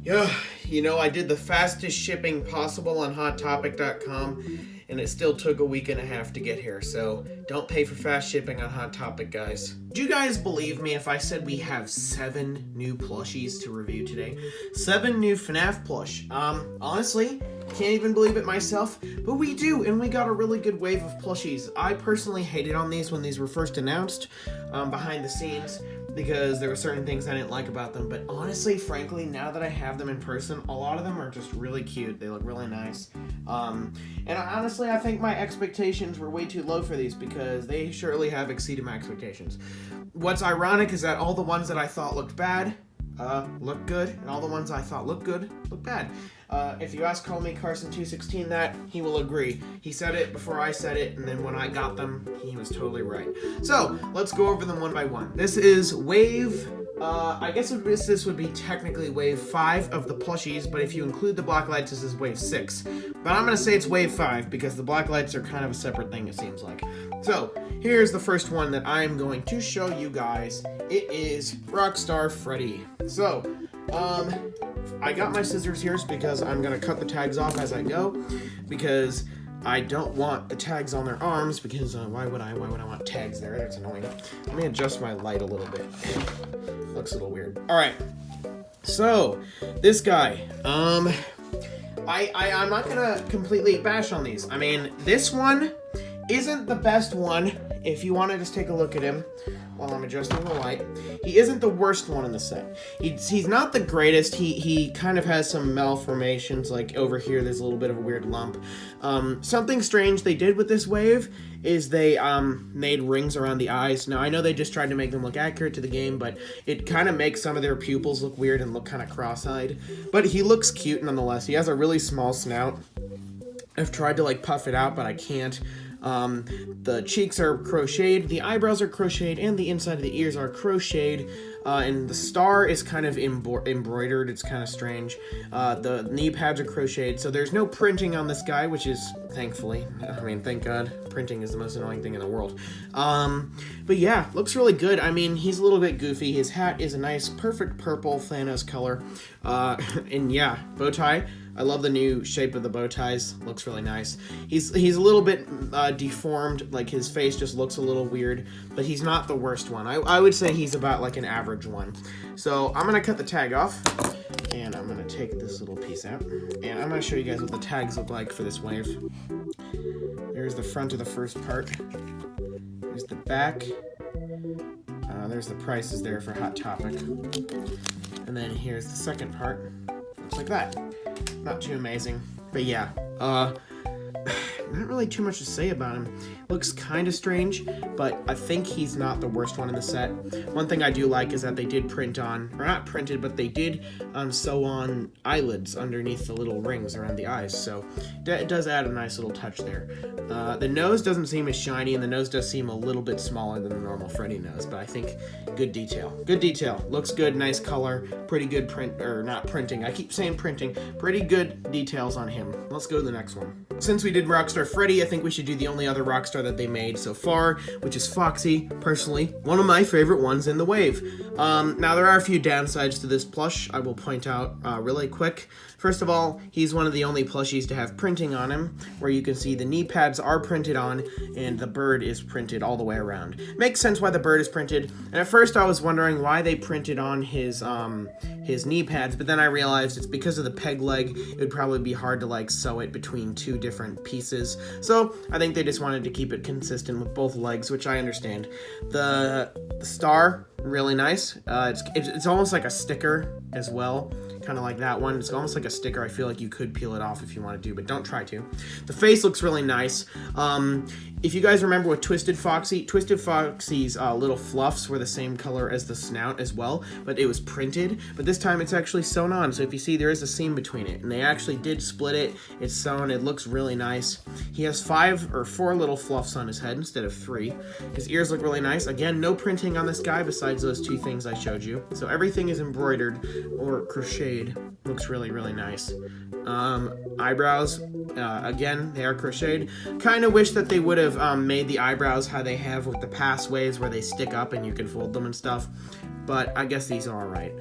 Yeah, you know, I did the fastest shipping possible on HotTopic.com, and it still took a week and a half to get here, so don't pay for fast shipping on Hot Topic, guys. Do you guys believe me if I said we have 7 new plushies to review today? 7 new FNaF plush. Honestly, can't even believe it myself, but we do, and we got a really good wave of plushies. I personally hated on these when these were first announced, behind the scenes, because there were certain things I didn't like about them, but honestly, frankly, now that I have them in person, a lot of them are just really cute. They look really nice. And honestly, I think my expectations were way too low for these because they surely have exceeded my expectations. What's ironic is that all the ones that I thought looked bad, look good, and all the ones I thought looked good, look bad. If you ask Call Me Carson 216 that, he will agree. He said it before I said it, and then when I got them, he was totally right. So, let's go over them one by one. This is wave, I guess this would be technically wave 5 of the plushies, but if you include the black lights, this is wave 6. But I'm going to say it's wave 5 because the black lights are kind of a separate thing, it seems like. So, here's the first one that I am going to show you guys. It is Rockstar Freddy. So, I got my scissors here because I'm going to cut the tags off as I go, because I don't want the tags on their arms, because why would I want tags there? That's annoying. Let me adjust my light a little bit. Looks a little weird. Alright, so, this guy, I'm not going to completely bash on these. I mean, this one isn't the best one. If you want to just take a look at him while I'm adjusting the light, he isn't the worst one in the set. He's not the greatest. He kind of has some malformations, like over here there's a little bit of a weird lump. Something strange they did with this wave is they made rings around the eyes. Now I know they just tried to make them look accurate to the game, but it kind of makes some of their pupils look weird and look kind of cross-eyed. But he looks cute nonetheless. He has a really small snout. I've tried to like puff it out, but I can't. The cheeks are crocheted, the eyebrows are crocheted, and the inside of the ears are crocheted, and the star is kind of embroidered. It's kind of strange. The knee pads are crocheted, so there's no printing on this guy, which is, thankfully, I mean, thank God, printing is the most annoying thing in the world. But yeah, looks really good. I mean, he's a little bit goofy. His hat is a nice, perfect purple Thanos color, and yeah, bow tie. I love the new shape of the bow ties. Looks really nice. He's a little bit deformed, like his face just looks a little weird, but he's not the worst one. I would say he's about like an average one. So I'm gonna cut the tag off, and I'm gonna take this little piece out, and I'm gonna show you guys what the tags look like for this wave. There's the front of the first part. There's the back. There's the prices there for Hot Topic. And then here's the second part. Looks like that. Not too amazing, but yeah, not really too much to say about him. Looks kind of strange, but I think he's not the worst one in the set. One thing I do like is that they did print on, or not printed, but they did sew on eyelids underneath the little rings around the eyes, so it does add a nice little touch there. The nose doesn't seem as shiny, and the nose does seem a little bit smaller than the normal Freddy nose, but I think good detail. Good detail. Looks good, nice color, pretty good print, or not printing. I keep saying printing. Pretty good details on him. Let's go to the next one. Since we did Rockstar Freddy, I think we should do the only other Rockstar that they made so far, which is Foxy. Personally, one of my favorite ones in the wave. Now, there are a few downsides to this plush I will point out really quick. First of all, he's one of the only plushies to have printing on him, where you can see the knee pads are printed on, and the bird is printed all the way around. Makes sense why the bird is printed, and at first I was wondering why they printed on his knee pads, but then I realized it's because of the peg leg. It would probably be hard to like sew it between two different pieces, so I think they just wanted to keep it consistent with both legs, which I understand. The star, really nice. It's almost like a sticker as well. Kind of like that one. It's almost like a sticker. I feel like you could peel it off if you want to, but don't try to. The face looks really nice. If you guys remember with Twisted Foxy's little fluffs were the same color as the snout as well, but it was printed. But this time it's actually sewn on, so if you see, there is a seam between it, and they actually did split it. It's sewn. It looks really nice. He has 5 or 4 little fluffs on his head instead of 3. His ears look really nice. Again, no printing on this guy besides those 2 things I showed you. So everything is embroidered or crocheted. Looks really, really nice. Eyebrows, again, they are crocheted. Kind of wish that they would have made the eyebrows how they have with the past waves, where they stick up and you can fold them and stuff. but I guess these are alright.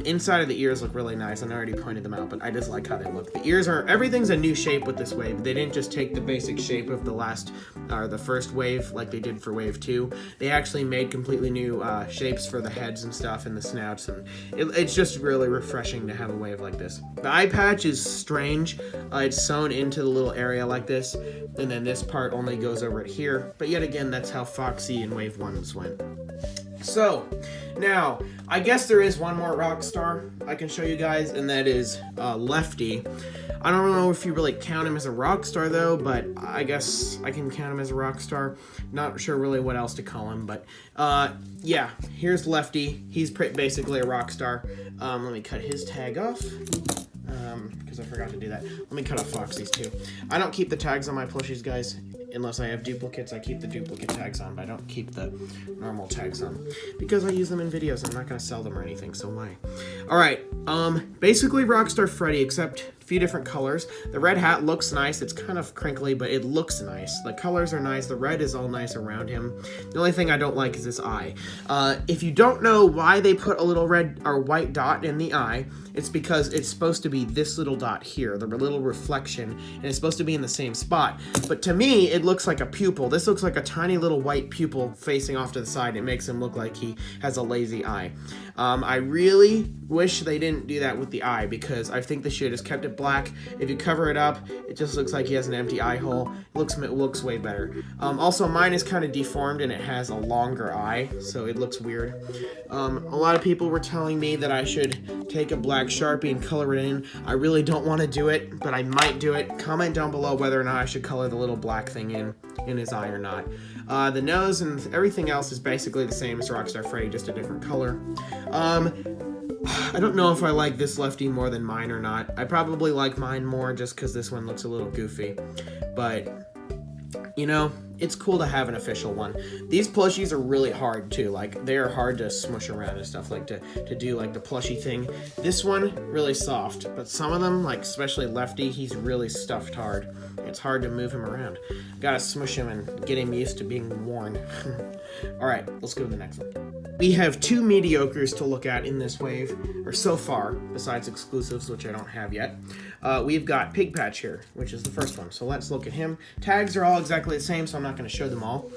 Inside of the ears look really nice, and I already pointed them out, but I just like how they look. The ears everything's a new shape with this wave. They didn't just take the basic shape of the first wave like they did for wave 2. They actually made completely new shapes for the heads and stuff and the snouts, and it's just really refreshing to have a wave like this. The eye patch is strange. It's sewn into the little area like this, and then this part only goes over it here, but yet again, that's how Foxy and wave 1s went. So, now, I guess there is one more rock star I can show you guys, and that is Lefty. I don't know if you really count him as a rock star, though, but I guess I can count him as a rock star. Not sure really what else to call him, but yeah, here's Lefty. He's basically a rock star. Let me cut his tag off, because I forgot to do that. Let me cut off Foxy's, too. I don't keep the tags on my plushies, guys. Unless I have duplicates, I keep the duplicate tags on, but I don't keep the normal tags on because I use them in videos. I'm not going to sell them or anything, so why? Alright, basically Rockstar Freddy, except a few different colors. The red hat looks nice. It's kind of crinkly, but it looks nice. The colors are nice. The red is all nice around him. The only thing I don't like is this eye. If you don't know why they put a little red or white dot in the eye, it's because it's supposed to be this little dot here, the little reflection, and it's supposed to be in the same spot. But to me, it looks like a pupil. This looks like a tiny little white pupil facing off to the side. It makes him look like he has a lazy eye. I really wish they didn't do that with the eye because I think they should have kept it black. If you cover it up, it just looks like he has an empty eye hole. It looks way better. Also, mine is kind of deformed and it has a longer eye, so it looks weird. A lot of people were telling me that I should take a black Sharpie and color it in. I really don't want to do it, but I might do it. Comment down below whether or not I should color the little black thing in his eye or not. The nose and everything else is basically the same as Rockstar Freddy, just a different color. I don't know if I like this Lefty more than mine or not. I probably like mine more just because this one looks a little goofy. But, you know, it's cool to have an official one. These plushies are really hard too. Like, they are hard to smush around and stuff, like to do like the plushie thing. This one, really soft. But some of them, like especially Lefty, he's really stuffed hard. It's hard to move him around. Gotta smush him and get him used to being worn. Alright, let's go to the next one. We have two mediocres to look at in this wave, or so far, besides exclusives, which I don't have yet. We've got Pig Patch here, which is the first one. So let's look at him. Tags are all exactly the same, so I'm not going to show them all.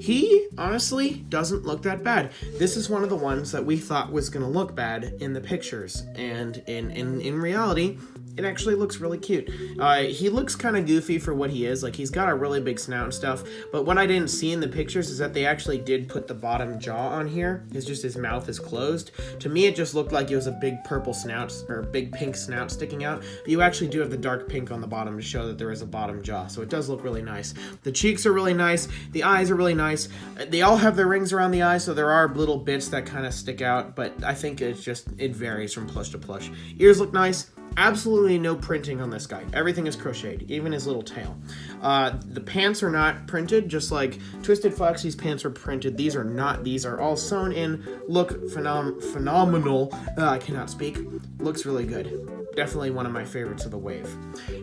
He, honestly, doesn't look that bad. This is one of the ones that we thought was going to look bad in the pictures, and in reality, it actually looks really cute. He looks kind of goofy for what he is. Like, he's got a really big snout and stuff. But what I didn't see in the pictures is that they actually did put the bottom jaw on here. It's just his mouth is closed. To me, it just looked like it was a big purple snout, or big pink snout sticking out. But you actually do have the dark pink on the bottom to show that there is a bottom jaw. So it does look really nice. The cheeks are really nice. The eyes are really nice. They all have their rings around the eyes, so there are little bits that kind of stick out. But I think it varies from plush to plush. Ears look nice. Absolutely no printing on this guy. Everything is crocheted, even his little tail. The pants are not printed, just like Twisted Foxy's pants are printed. These are not. These are all sewn in. Look phenomenal. I cannot speak. Looks really good. Definitely one of my favorites of the wave.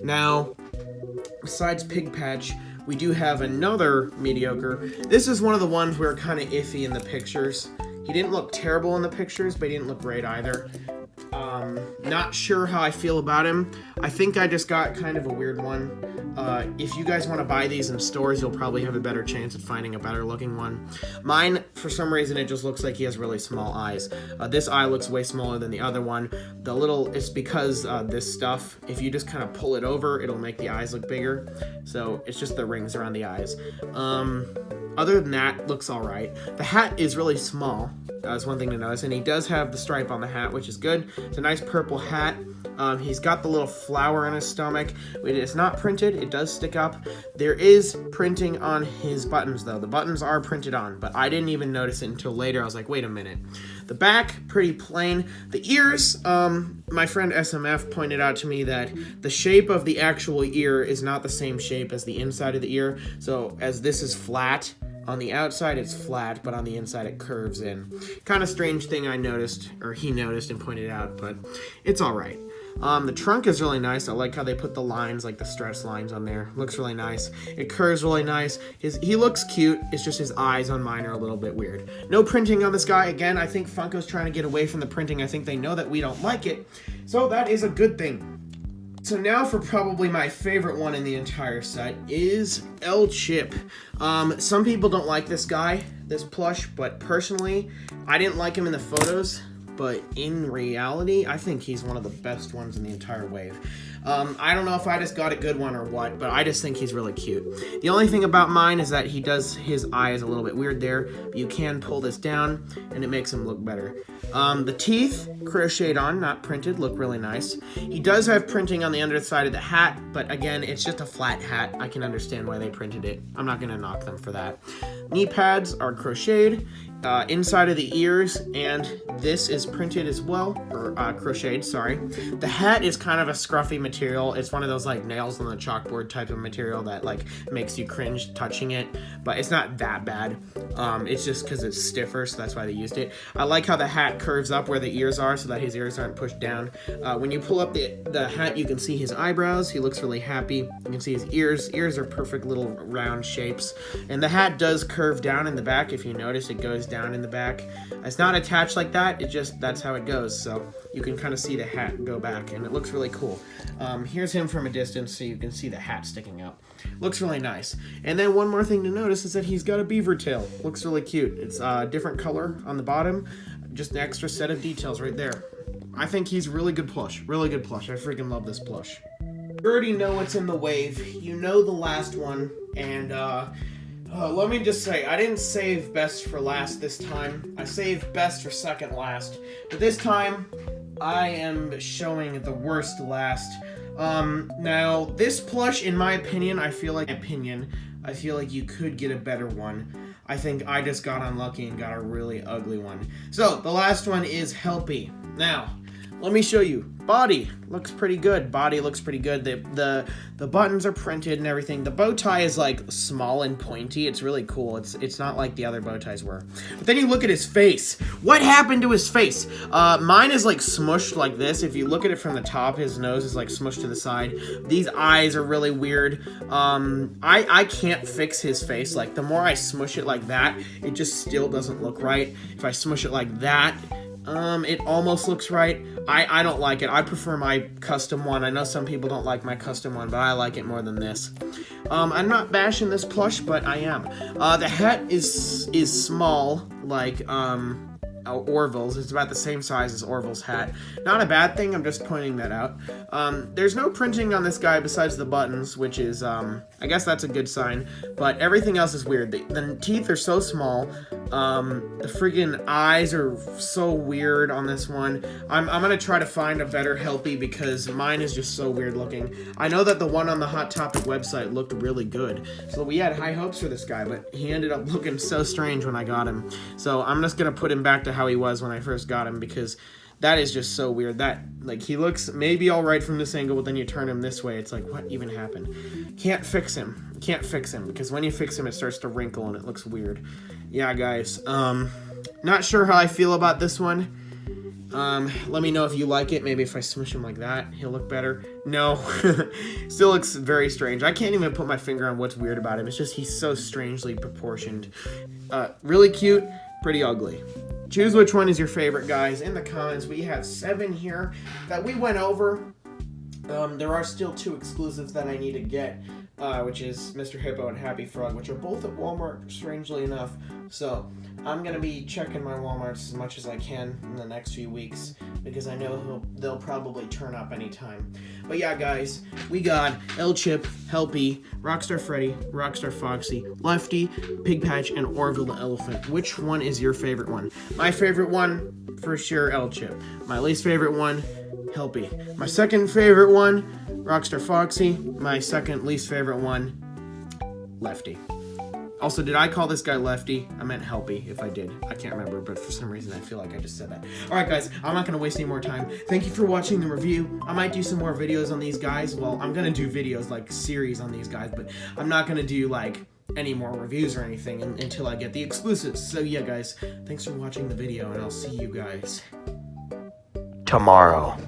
Now, besides Pig Patch, we do have another mediocre. This is one of the ones where kind of iffy in the pictures. He didn't look terrible in the pictures, but he didn't look great either. Not sure how I feel about him. I think I just got kind of a weird one. If you guys want to buy these in stores, you'll probably have a better chance at finding a better looking one. Mine, for some reason, it just looks like he has really small eyes. This eye looks way smaller than the other one. It's because this stuff, if you just kind of pull it over, it'll make the eyes look bigger. So it's just the rings around the eyes. Other than that, looks alright. The hat is really small. That's one thing to notice, and he does have the stripe on the hat, which is good. It's a nice purple hat. He's got the little flower in his stomach. It's not printed. It does stick up. There is printing on his buttons, though. The buttons are printed on, but I didn't even notice it until later. I was like, wait a minute. The back, pretty plain. The ears, my friend SMF pointed out to me that the shape of the actual ear is not the same shape as the inside of the ear. So, as this is flat, on the outside it's flat, but on the inside it curves in. Kind of strange thing I noticed, or he noticed and pointed out, but it's alright. The trunk is really nice. I like how they put the lines, like the stretch lines on there. Looks really nice. It curves really nice. He looks cute. It's just his eyes on mine are a little bit weird. No printing on this guy. Again, I think Funko's trying to get away from the printing. I think they know that we don't like it. So that is a good thing. So now for probably my favorite one in the entire set is El Chip. Some people don't like this guy, this plush, but personally, I didn't like him in the photos. But in reality, I think he's one of the best ones in the entire wave. I don't know if I just got a good one or what, but I just think he's really cute. The only thing about mine is that his eye is a little bit weird there, but you can pull this down, and it makes him look better. The teeth, crocheted on, not printed, look really nice. He does have printing on the underside of the hat, but again, it's just a flat hat. I can understand why they printed it. I'm not going to knock them for that. Knee pads are crocheted. Inside of the ears, and this is printed as well, or crocheted, sorry. The hat is kind of a scruffy material. It's one of those like nails on the chalkboard type of material that like makes you cringe touching it, but it's not that bad. It's just because it's stiffer, so that's why they used it. I like how the hat curves up where the ears are so that his ears aren't pushed down. When you pull up the hat, you can see his eyebrows. He looks really happy. You can see his ears. Ears are perfect little round shapes, and the hat does curve down in the back. If you notice, it goes down in the back. It's not attached like that, that's how it goes, so you can kind of see the hat go back, and it looks really cool. Here's him from a distance so you can see the hat sticking out. Looks really nice. And then one more thing to notice is that he's got a beaver tail. Looks really cute. It's a different color on the bottom, just an extra set of details right there. I think he's really good plush. Really good plush. I freaking love this plush. You already know what's in the wave. You know the last one, and let me just say, I didn't save best for last this time. I saved best for second last. But this time, I am showing the worst last. Now, this plush, in my opinion, I feel like you could get a better one. I think I just got unlucky and got a really ugly one. So, the last one is Helpy. Now, let me show you. Body looks pretty good. The buttons are printed and everything. The bow tie is like small and pointy. It's really cool. It's not like the other bow ties were. But then you look at his face. What happened to his face? Mine is like smushed like this. If you look at it from the top, his nose is like smushed to the side. These eyes are really weird. I can't fix his face. Like the more I smush it like that, it just still doesn't look right. If I smush it like that, it almost looks right. I don't like it. I prefer my custom one. I know some people don't like my custom one, but I like it more than this. I'm not bashing this plush, but I am. The hat is small, like, Orville's. It's about the same size as Orville's hat. Not a bad thing, I'm just pointing that out. There's no printing on this guy besides the buttons, which is, I guess that's a good sign, but everything else is weird. The teeth are so small. The friggin' eyes are so weird on this one. I'm gonna try to find a better Helpy because mine is just so weird looking. I know that the one on the Hot Topic website looked really good, so we had high hopes for this guy, but he ended up looking so strange when I got him. So I'm just gonna put him back to how he was when I first got him because that is just so weird. That, like, he looks maybe all right from this angle, but then you turn him this way, it's like, what even happened? Can't fix him because when you fix him, it starts to wrinkle and it looks weird. Yeah, guys, not sure how I feel about this one. Let me know if you like it. Maybe if I smush him like that, he'll look better. No, still looks very strange. I can't even put my finger on what's weird about him. It's just he's so strangely proportioned. Really cute, pretty ugly. Choose which one is your favorite, guys. In the comments, we have 7 here that we went over. There are still 2 exclusives that I need to get, which is Mr. Hippo and Happy Frog, which are both at Walmart, strangely enough. So I'm going to be checking my Walmarts as much as I can in the next few weeks because I know they'll probably turn up anytime. But yeah, guys, we got El Chip, Helpy, Rockstar Freddy, Rockstar Foxy, Lefty, Pig Patch, and Orville the Elephant. Which one is your favorite one? My favorite one, for sure, El Chip. My least favorite one, Helpy. My second favorite one, Rockstar Foxy. My second least favorite one, Lefty. Also, did I call this guy Lefty? I meant Helpy, if I did. I can't remember, but for some reason I feel like I just said that. Alright guys, I'm not going to waste any more time. Thank you for watching the review. I might do some more videos on these guys. Well, I'm going to do videos, like, series on these guys, but I'm not going to do, like, any more reviews or anything until I get the exclusives. So yeah, guys, thanks for watching the video, and I'll see you guys tomorrow.